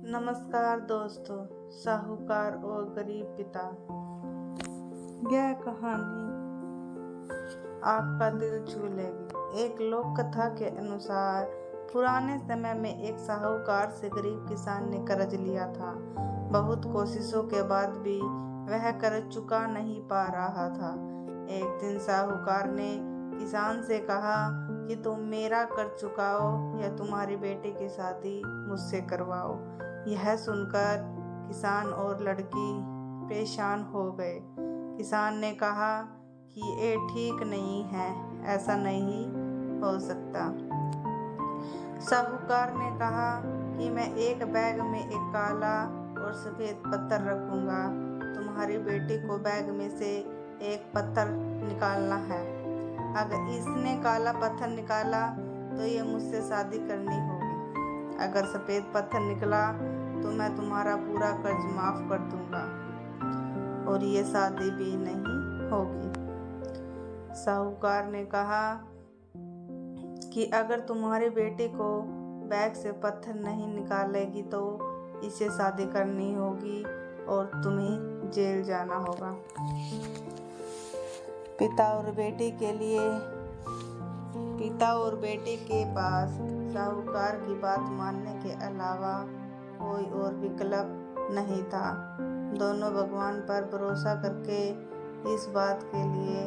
नमस्कार दोस्तों, साहूकार और गरीब पिता। यह कहानी आपका दिल छू लेगी। एक लोक कथा के अनुसार पुराने समय में एक साहूकार से गरीब किसान ने कर्ज लिया था। बहुत कोशिशों के बाद भी वह कर्ज चुका नहीं पा रहा था। एक दिन साहूकार ने किसान से कहा कि तुम मेरा कर्ज चुकाओ या तुम्हारी बेटी की शादी मुझसे करवाओ। यह सुनकर किसान और लड़की परेशान हो गए। किसान ने कहा कि ये ठीक नहीं है, ऐसा नहीं हो सकता। साहूकार ने कहा कि मैं एक बैग में एक काला और सफेद पत्थर रखूंगा। तुम्हारी बेटी को बैग में से एक पत्थर निकालना है। अगर इसने काला पत्थर निकाला तो ये मुझसे शादी करनी होगी। अगर सफेद पत्थर निकला तो मैं तुम्हारा पूरा कर्ज माफ कर दूंगा और ये शादी भी नहीं होगी। साहूकार ने कहा कि अगर तुम्हारी बेटी को बैग से पत्थर नहीं निकालेगी तो इसे शादी करनी होगी और तुम्हें जेल जाना होगा। पिता और बेटी के पास साहूकार की बात मानने के अलावा कोई और विकल्प नहीं था। दोनों भगवान पर भरोसा करके इस बात के लिए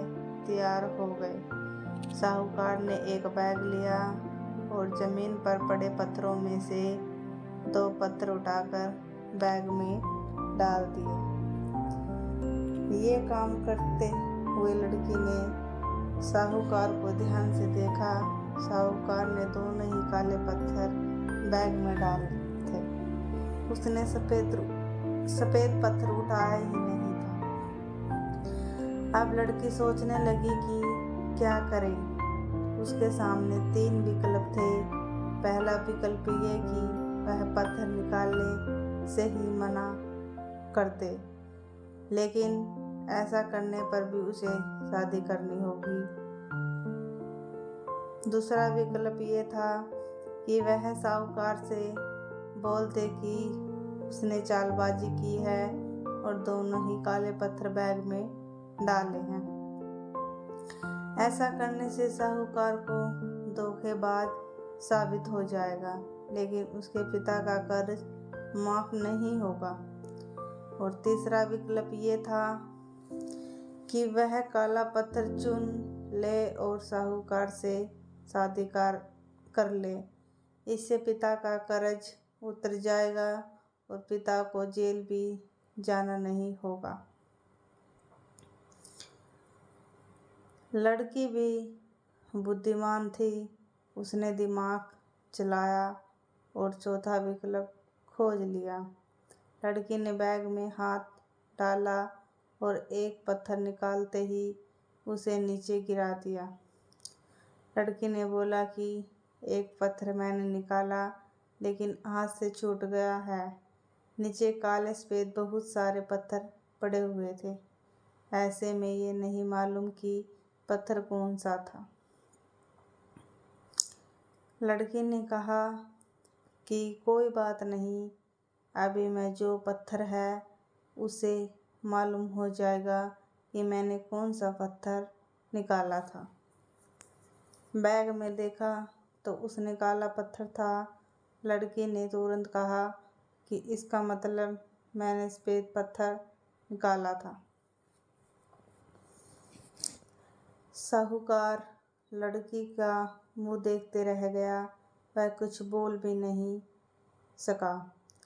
तैयार हो गए। साहूकार ने एक बैग लिया और जमीन पर पड़े पत्थरों में से 2 पत्थर उठाकर बैग में डाल दिए। ये काम करते हुए लड़की ने साहूकार को ध्यान से देखा। साहूकार ने दोनों ही काले पत्थर बैग में डाले थे। उसने सफेद पत्थर उठाया ही नहीं था। अब लड़की सोचने लगी कि क्या करे। उसके सामने 3 विकल्प थे। पहला विकल्प ये कि वह पत्थर निकालने से ही मना कर दे, लेकिन ऐसा करने पर भी उसे शादी करनी होगी। दूसरा विकल्प ये था कि वह साहूकार से बोल दे कि उसने चालबाजी की है और दोनों ही काले पत्थर बैग में डाले हैं। ऐसा करने से साहूकार को धोखेबाज साबित हो जाएगा, लेकिन उसके पिता का कर्ज माफ नहीं होगा। और तीसरा विकल्प ये था कि वह काला पत्थर चुन ले और साहूकार से शादी कर ले। इससे पिता का कर्ज उतर जाएगा और पिता को जेल भी जाना नहीं होगा। लड़की भी बुद्धिमान थी। उसने दिमाग चलाया और चौथा विकल्प खोज लिया। लड़की ने बैग में हाथ डाला और एक पत्थर निकालते ही उसे नीचे गिरा दिया। लड़की ने बोला कि एक पत्थर मैंने निकाला, लेकिन हाथ से छूट गया है। नीचे काले सफेद बहुत सारे पत्थर पड़े हुए थे। ऐसे में ये नहीं मालूम कि पत्थर कौन सा था। लड़की ने कहा कि कोई बात नहीं, अभी मैं जो पत्थर है उसे मालूम हो जाएगा कि मैंने कौन सा पत्थर निकाला था। बैग में देखा तो उसने काला पत्थर था। लड़की ने तुरंत कहा कि इसका मतलब मैंने सफेद पत्थर निकाला था। साहूकार लड़की का मुंह देखते रह गया। वह कुछ बोल भी नहीं सका,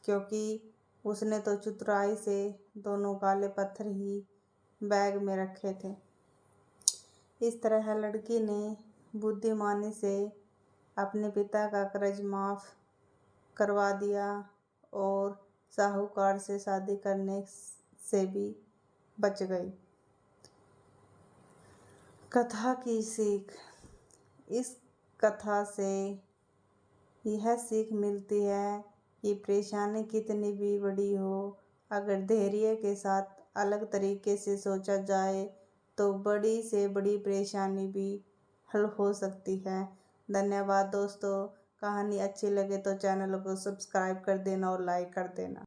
क्योंकि उसने तो चतुराई से दोनों काले पत्थर ही बैग में रखे थे। इस तरह लड़की ने बुद्धिमानी से अपने पिता का कर्ज माफ करवा दिया और साहूकार से शादी करने से भी बच गई। कथा की सीख। इस कथा से यह सीख मिलती है कि परेशानी कितनी भी बड़ी हो, अगर धैर्य के साथ अलग तरीके से सोचा जाए तो बड़ी से बड़ी परेशानी भी हल हो सकती है। धन्यवाद दोस्तों। कहानी अच्छी लगे तो चैनल को सब्सक्राइब कर देना और लाइक कर देना।